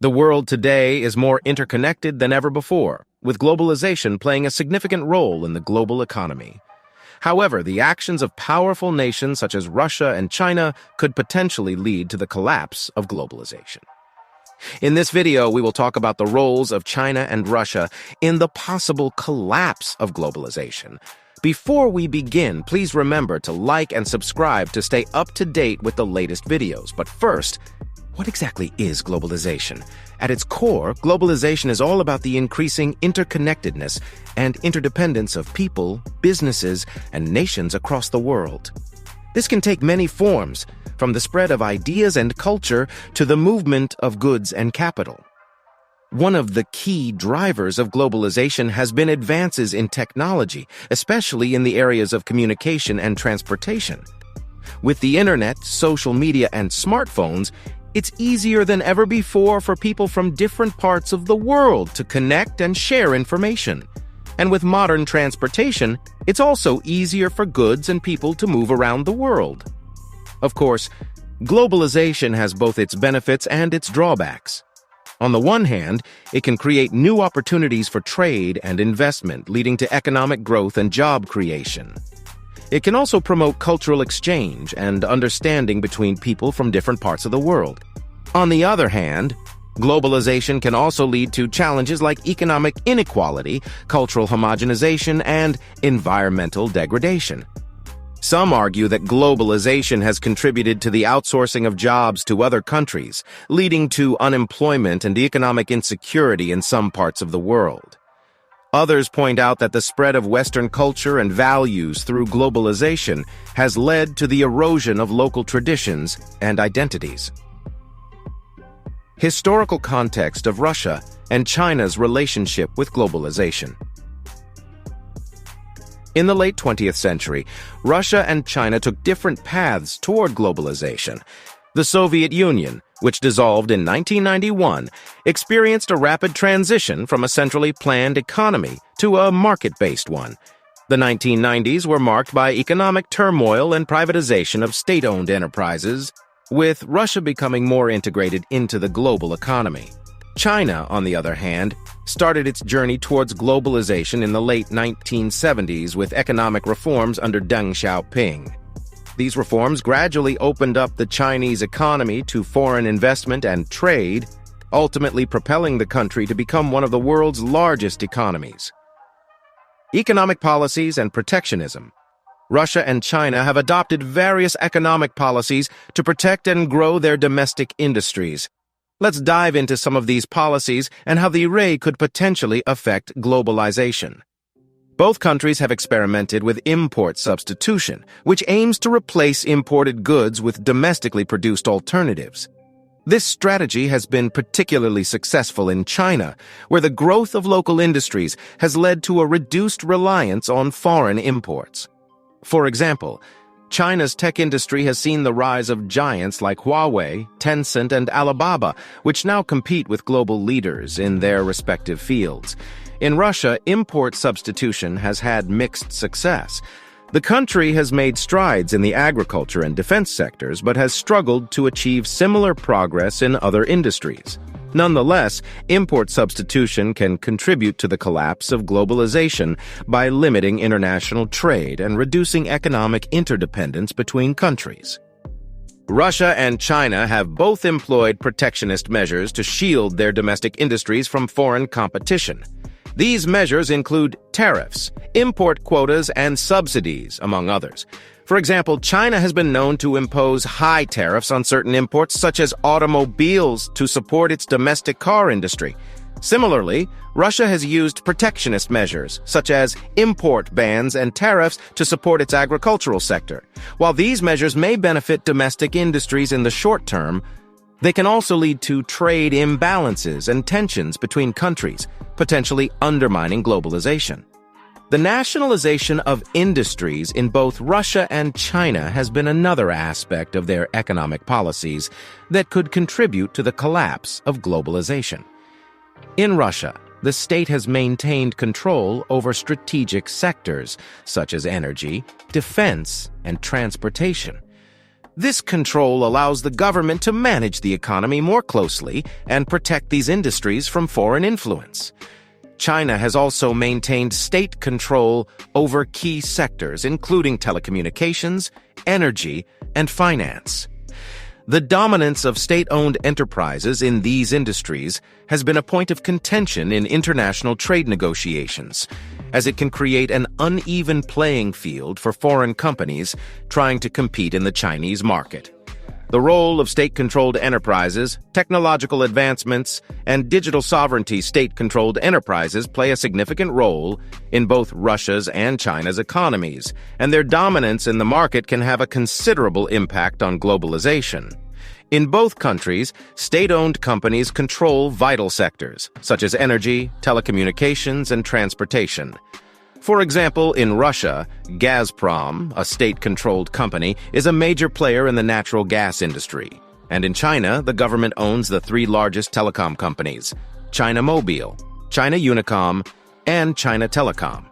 The world today is more interconnected than ever before, with globalization playing a significant role in the global economy. However, the actions of powerful nations such as Russia and China could potentially lead to the collapse of globalization. In this video, we will talk about the roles of China and Russia in the possible collapse of globalization. Before we begin, please remember to like and subscribe to stay up to date with the latest videos. But first, what exactly is globalization? At its core, globalization is all about the increasing interconnectedness and interdependence of people, businesses, and nations across the world. This can take many forms, from the spread of ideas and culture to the movement of goods and capital. One of the key drivers of globalization has been advances in technology, especially in the areas of communication and transportation. With the internet, social media, and smartphones, it's easier than ever before for people from different parts of the world to connect and share information. And with modern transportation, it's also easier for goods and people to move around the world. Of course, globalization has both its benefits and its drawbacks. On the one hand, it can create new opportunities for trade and investment, leading to economic growth and job creation. It can also promote cultural exchange and understanding between people from different parts of the world. On the other hand, globalization can also lead to challenges like economic inequality, cultural homogenization, and environmental degradation. Some argue that globalization has contributed to the outsourcing of jobs to other countries, leading to unemployment and economic insecurity in some parts of the world. Others point out that the spread of Western culture and values through globalization has led to the erosion of local traditions and identities. Historical context of Russia and China's relationship with globalization. In the late 20th century, Russia and China took different paths toward globalization. The Soviet Union, which dissolved in 1991, experienced a rapid transition from a centrally planned economy to a market-based one. The 1990s were marked by economic turmoil and privatization of state-owned enterprises, with Russia becoming more integrated into the global economy. China, on the other hand, started its journey towards globalization in the late 1970s with economic reforms under Deng Xiaoping. These reforms gradually opened up the Chinese economy to foreign investment and trade, ultimately propelling the country to become one of the world's largest economies. Economic policies and protectionism. Russia and China have adopted various economic policies to protect and grow their domestic industries. Let's dive into some of these policies and how they could potentially affect globalization. Both countries have experimented with import substitution, which aims to replace imported goods with domestically produced alternatives. This strategy has been particularly successful in China, where the growth of local industries has led to a reduced reliance on foreign imports. For example, China's tech industry has seen the rise of giants like Huawei, Tencent, and Alibaba, which now compete with global leaders in their respective fields. In Russia, import substitution has had mixed success. The country has made strides in the agriculture and defense sectors, but has struggled to achieve similar progress in other industries. Nonetheless, import substitution can contribute to the collapse of globalization by limiting international trade and reducing economic interdependence between countries. Russia and China have both employed protectionist measures to shield their domestic industries from foreign competition. These measures include tariffs, import quotas, and subsidies, among others. For example, China has been known to impose high tariffs on certain imports, such as automobiles, to support its domestic car industry. Similarly, Russia has used protectionist measures, such as import bans and tariffs, to support its agricultural sector. While these measures may benefit domestic industries in the short term, they can also lead to trade imbalances and tensions between countries, potentially undermining globalization. The nationalization of industries in both Russia and China has been another aspect of their economic policies that could contribute to the collapse of globalization. In Russia, the state has maintained control over strategic sectors such as energy, defense, and transportation. This control allows the government to manage the economy more closely and protect these industries from foreign influence. China has also maintained state control over key sectors, including telecommunications, energy, and finance. The dominance of state-owned enterprises in these industries has been a point of contention in international trade negotiations, as it can create an uneven playing field for foreign companies trying to compete in the Chinese market. The role of state-controlled enterprises, technological advancements, and digital sovereignty state-controlled enterprises play a significant role in both Russia's and China's economies, and their dominance in the market can have a considerable impact on globalization. In both countries, state-owned companies control vital sectors, such as energy, telecommunications, and transportation. For example, in Russia, Gazprom, a state-controlled company, is a major player in the natural gas industry. And in China, the government owns the three largest telecom companies, China Mobile, China Unicom, and China Telecom.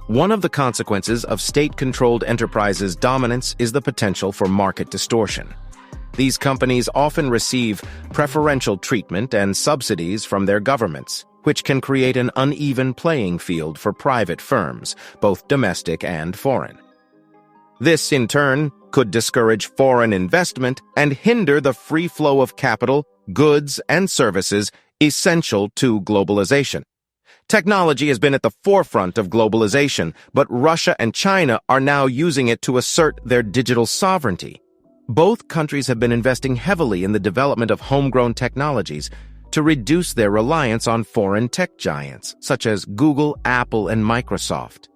One of the consequences of state-controlled enterprises' dominance is the potential for market distortion. These companies often receive preferential treatment and subsidies from their governments, which can create an uneven playing field for private firms, both domestic and foreign. This, in turn, could discourage foreign investment and hinder the free flow of capital, goods, and services essential to globalization. Technology has been at the forefront of globalization, but Russia and China are now using it to assert their digital sovereignty. Both countries have been investing heavily in the development of homegrown technologies to reduce their reliance on foreign tech giants, such as Google, Apple, and Microsoft.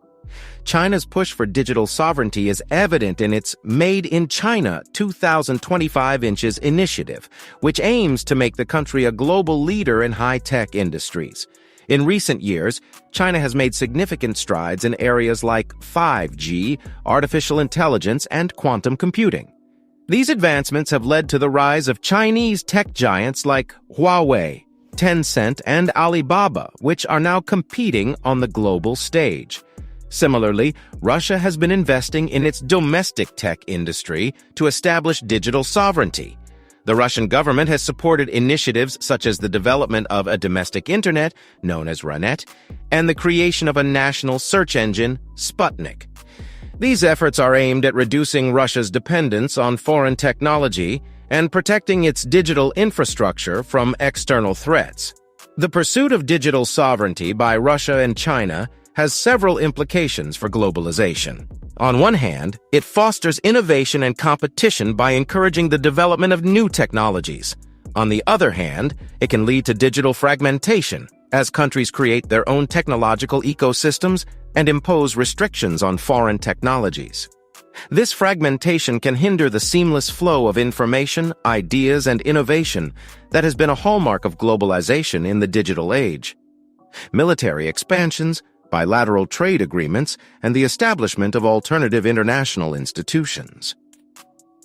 China's push for digital sovereignty is evident in its Made in China 2025 inches initiative, which aims to make the country a global leader in high-tech industries. In recent years, China has made significant strides in areas like 5G, artificial intelligence, and quantum computing. These advancements have led to the rise of Chinese tech giants like Huawei, Tencent, and Alibaba, which are now competing on the global stage. Similarly, Russia has been investing in its domestic tech industry to establish digital sovereignty. The Russian government has supported initiatives such as the development of a domestic internet, known as Runet, and the creation of a national search engine, Sputnik. These efforts are aimed at reducing Russia's dependence on foreign technology and protecting its digital infrastructure from external threats. The pursuit of digital sovereignty by Russia and China has several implications for globalization. On one hand, it fosters innovation and competition by encouraging the development of new technologies. On the other hand, it can lead to digital fragmentation, as countries create their own technological ecosystems and impose restrictions on foreign technologies. This fragmentation can hinder the seamless flow of information, ideas, and innovation that has been a hallmark of globalization in the digital age. Military expansions, bilateral trade agreements, and the establishment of alternative international institutions.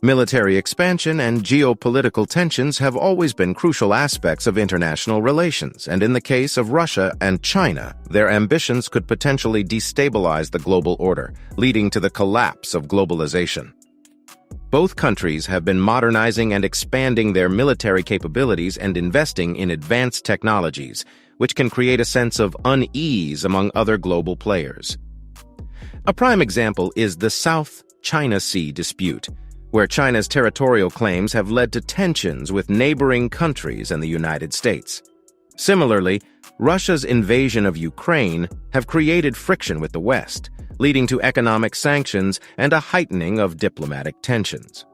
Military expansion and geopolitical tensions have always been crucial aspects of international relations, and in the case of Russia and China, their ambitions could potentially destabilize the global order, leading to the collapse of globalization. Both countries have been modernizing and expanding their military capabilities and investing in advanced technologies, which can create a sense of unease among other global players. A prime example is the South China Sea dispute, where China's territorial claims have led to tensions with neighboring countries and the United States. Similarly, Russia's invasion of Ukraine have created friction with the West, leading to economic sanctions and a heightening of diplomatic tensions.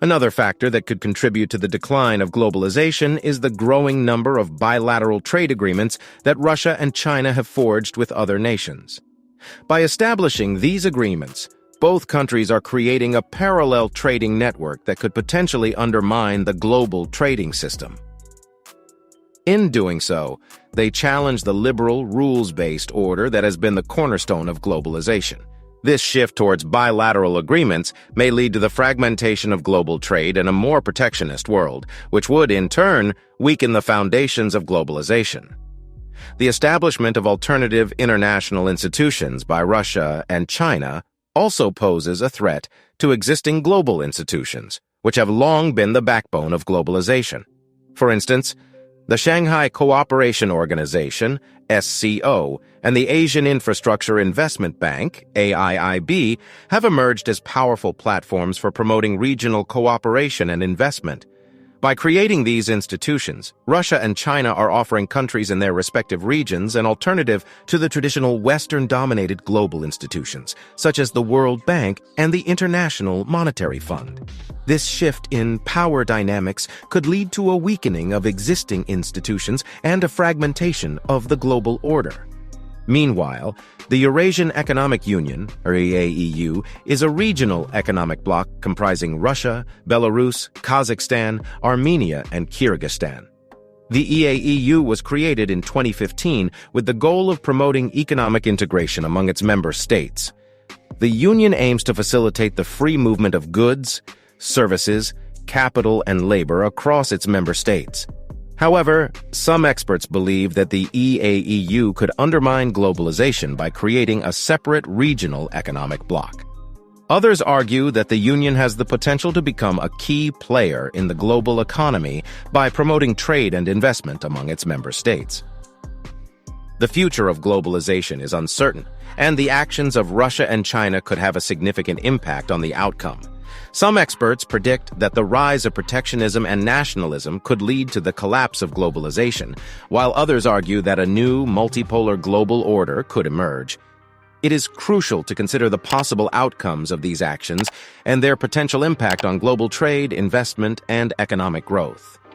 Another factor that could contribute to the decline of globalization is the growing number of bilateral trade agreements that Russia and China have forged with other nations. By establishing these agreements, both countries are creating a parallel trading network that could potentially undermine the global trading system. In doing so, they challenge the liberal, rules-based order that has been the cornerstone of globalization. This shift towards bilateral agreements may lead to the fragmentation of global trade and a more protectionist world, which would, in turn, weaken the foundations of globalization. The establishment of alternative international institutions by Russia and China also poses a threat to existing global institutions, which have long been the backbone of globalization. For instance, the Shanghai Cooperation Organization, SCO, and the Asian Infrastructure Investment Bank, AIIB, have emerged as powerful platforms for promoting regional cooperation and investment. By creating these institutions, Russia and China are offering countries in their respective regions an alternative to the traditional Western-dominated global institutions, such as the World Bank and the International Monetary Fund. This shift in power dynamics could lead to a weakening of existing institutions and a fragmentation of the global order. Meanwhile, the Eurasian Economic Union, or EAEU, is a regional economic bloc comprising Russia, Belarus, Kazakhstan, Armenia, and Kyrgyzstan. The EAEU was created in 2015 with the goal of promoting economic integration among its member states. The union aims to facilitate the free movement of goods, services, capital, and labor across its member states. However, some experts believe that the EAEU could undermine globalization by creating a separate regional economic bloc. Others argue that the union has the potential to become a key player in the global economy by promoting trade and investment among its member states. The future of globalization is uncertain, and the actions of Russia and China could have a significant impact on the outcome. Some experts predict that the rise of protectionism and nationalism could lead to the collapse of globalization, while others argue that a new multipolar global order could emerge. It is crucial to consider the possible outcomes of these actions and their potential impact on global trade, investment, and economic growth.